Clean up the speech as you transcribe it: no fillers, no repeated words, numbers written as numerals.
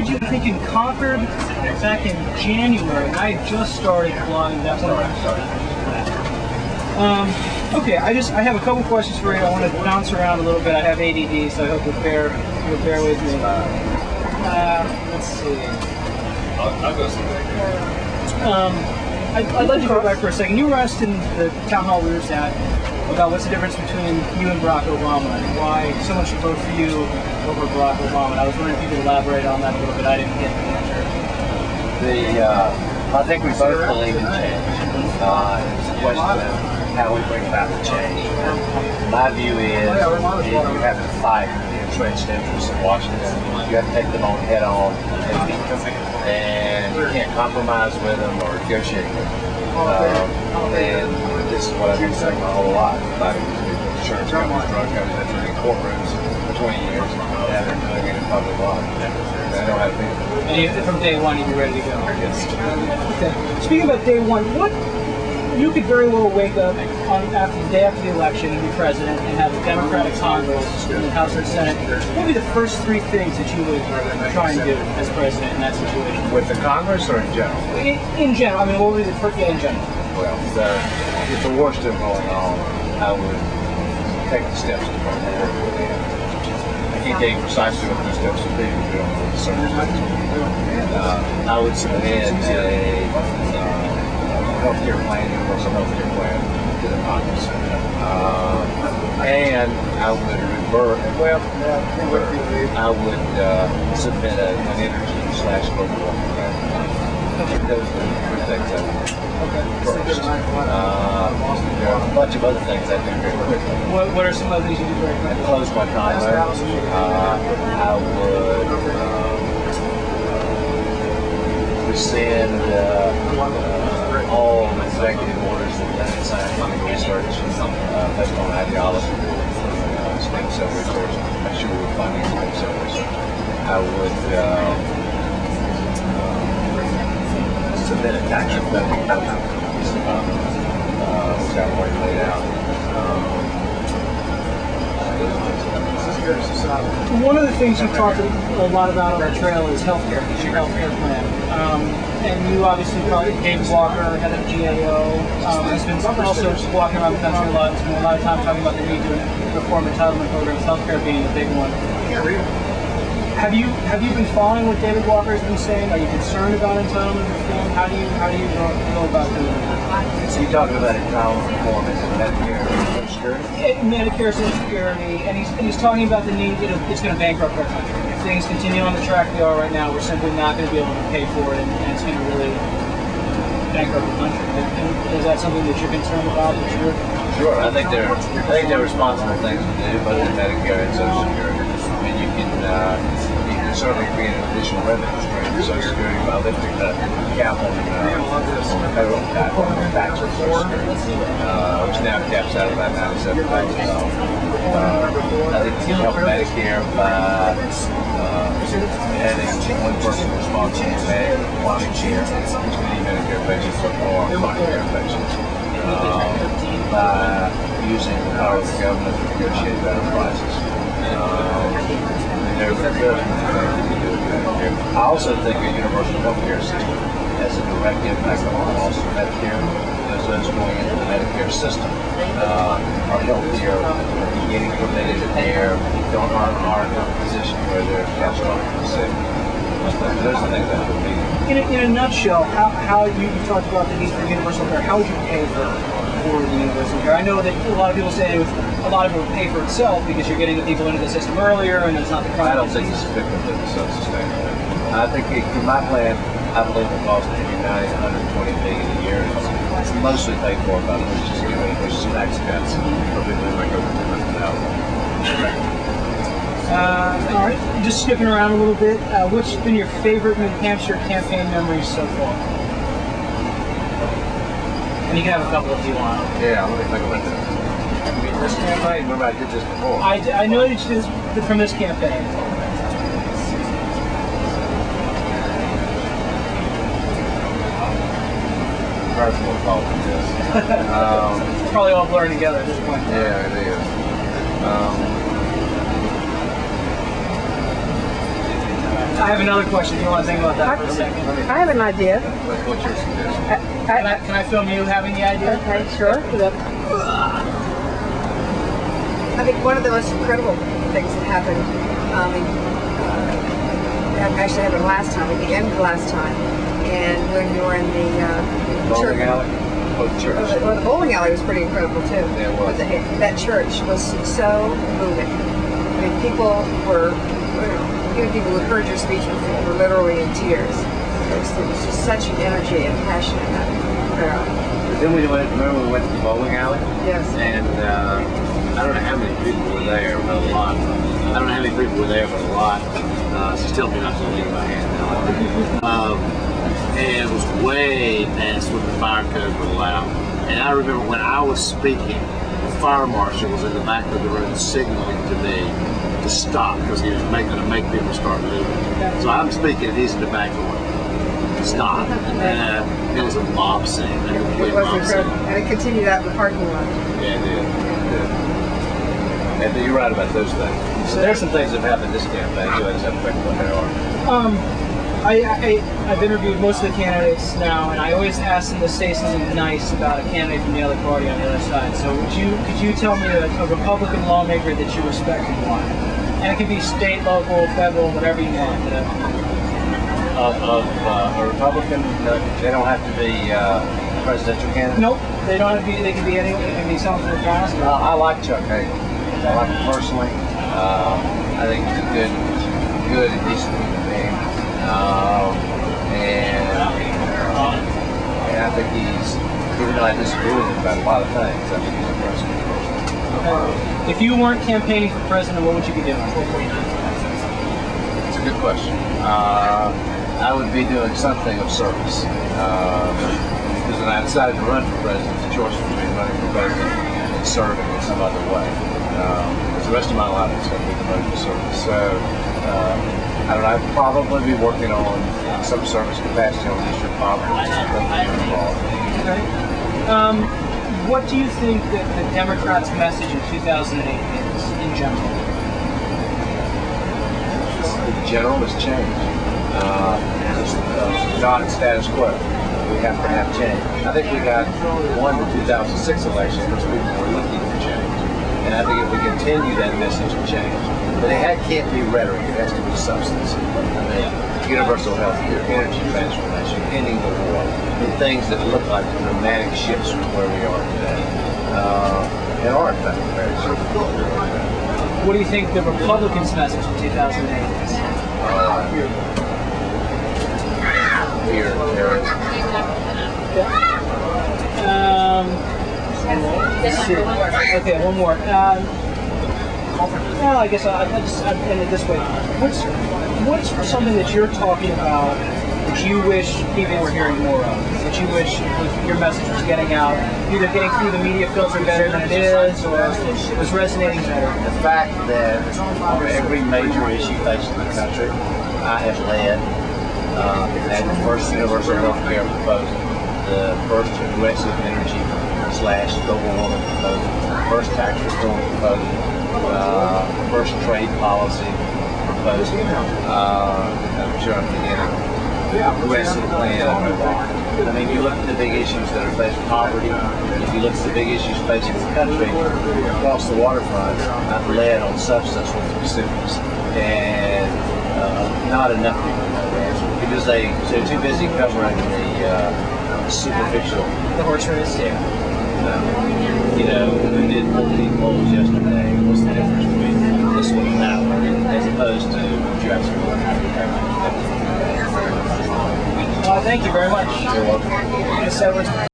you think in Concord back in January, and I had just started blogging that one. Okay, I have a couple questions for you. I want to bounce around a little bit. I have ADD, so I hope you'll bear with me. Let's see. I'll go see I'd like to go back for a second. You were asked in the town hall we were at about what's the difference between you and Barack Obama and why someone should vote for you over Barack Obama. I was wondering if you could elaborate on that a little bit. I didn't get the answer. I think we both believe in change. It's a question of how we bring about the change. My view is if you have to fight the entrenched interests of Washington, you have to take them on head on and you can't compromise with them or negotiate with them. And this is what I've been saying my whole life. Fighting with insurance companies, drug companies, that's been in courtrooms for 20 years, and they're doing it in public life. They know how to do it. And from day one, you'd be ready to go. Yes. Okay. Speaking about day one, you could very well wake up on the day after the election and be president and have a Democratic Congress in the House or Senate. What would be the first three things that you would try and do as president in that situation? With the Congress or in general? In general. I mean, what would be the first thing in general? Well, if the war's still going on, I would take the steps to go forward with it. I can't tell you precisely what those steps would be. We don't know the circumstances. And I would submit a healthcare plan, universal healthcare plan to the Congress. And I would submit an energy/global warming plan. Those are the three things I would do. First. There are a bunch of other things I do very quickly. What are some other things you do very quickly? I close my timer. I would rescind all executive orders that doesn't scientific research based on ideology, stem cell research. I'm sure we're funding stem cell research. I would submit a tax reform, which I've already laid out. One of the things you've talked a lot about on the trail is healthcare, your healthcare plan. And you obviously probably, David Walker, head of GAO, has been also walking around the country a lot, spending a lot of time talking about the need to reform entitlement programs, healthcare being a big one. Have you been following what David Walker has been saying? Are you concerned about entitlement reform? How do you go about doing that? So you're talking about entitlement reform in Medicare Social Security? Medicare Social Security, and he's talking about the need. It's going to bankrupt our country. If things continue on the track they are right now, we're simply not going to be able to pay for it, and it's going to really bankrupt the country. Is that something that you're concerned about? Sure. I think they're responsible things to do, both in Medicare and Social Security. I mean, you can certainly create an additional revenue stream for Social Security by lifting the cap on the federal tax for Social Security, which now caps out about $97,000. I think you can help Medicare by having one person responsible for chronic care, which many Medicare patients are chronic care patients, by using the power of the government to negotiate better prices. I also think a universal health care system has a direct impact on the cost of Medicare, because those going into the Medicare system are healthier, getting preventative care, don't are in a position where they're catastrophically sick. Those are things that would be. In a nutshell, how you talked about the need for universal care, how would you pay for the universal care? I know that a lot of people say a lot of it would pay for itself because you're getting the people into the system earlier and it's not the problem. I don't think it's completely self-sustaining. I think in my plan, I believe the cost will be $120 billion a year. It's mostly paid for by which is tax cuts for people who make over $200,000. All right, just skipping around a little bit. What's been your favorite New Hampshire campaign memories so far? And you can have a couple if you want. Yeah, let me think about that. I mean, this campaign, remember I did this before. I know that you did this from this campaign. It's probably all blurring together at this point. Yeah, it is. have another question if you want to think about that for a second. I have an idea. What's your suggestion? Can I film you having the idea? Okay, sure. I think one of the most incredible things that happened, actually happened last time, at the end of last time, and when you were in the Bowling alley? Oh, the church. Well, the bowling alley was pretty incredible too. Yeah, it was. But that church was so moving. I mean, people were, even people who heard your speech were literally in tears. There was just such an energy and passion in that crowd. But then remember we went to the bowling alley? Yes. And I don't know how many people were there, but a lot. I don't know how many people were there, but a lot. She's telling me not to leave my hand now. And it was way past when the fire code would allow. And I remember when I was speaking, the fire marshal was in the back of the room signaling to me to stop because he was going to make people start moving. So I'm speaking and he's in the back going, stop. And it was a mob scene. It was incredible. And it continued out in the parking lot. Yeah, it did. And you're right about those things. So there's some things that have happened this campaign too. I just have to think what they are. I've interviewed most of the candidates now, and I always ask them to say something nice about a candidate from the other party on the other side. So could you tell me a Republican lawmaker that you respect and why? And it can be state, local, federal, whatever you want. A Republican, they don't have to be presidential candidate? Nope, they don't have to be. They can be anyone. It can be someone from the past. I like Chuck Hagel. I like him personally. I think he's a good and decent human being. And I think even though I disagree with him about a lot of things, I think he's a person. If you weren't campaigning for president, what would you be doing? It's a good question. I would be doing something of service. Because when I decided to run for president, the choice was between running for president and serving in some other way. Because the rest of my life is going to be devoted to service. So, I don't know, I'd probably be working on some service capacity on district poverty. Okay. What do you think that the Democrats' message in 2008 is, in general? In general, it's change. It's not status quo. We have to have change. I think we won the 2006 election because people were looking for change. And I think if we continue that message of change, but it can't be rhetoric, it has to be substance. I mean, universal health care, energy transformation, ending the war, the things that look like dramatic shifts from where we are today. And are, in fact, very certain. What do you think the Republicans' message in 2008 is? Fear, terror. Let's see. Okay, one more. Well, I guess I'll end it this way. What's something that you're talking about that you wish people were hearing more of? That you wish your message was getting out, either getting through the media filter better than it is, or was resonating better? The fact that on every major issue facing the country, I have led that first universal health care proposal, the first aggressive energy / global warming proposal, first tax reform proposal, first trade policy proposal. I'm sure I'm forgetting. Aggressive plan. I mean, you look at the big issues that are facing poverty. If you look at the big issues facing the country across the waterfront, I've led on substance with specifics, and not enough people know that because they're too busy covering the superficial. The horse race. Yeah. You know, who did 14 polls yesterday? What's the difference between this one and that one, as opposed to what you actually want to do? Thank you very much. You're welcome. Ms. Edwards.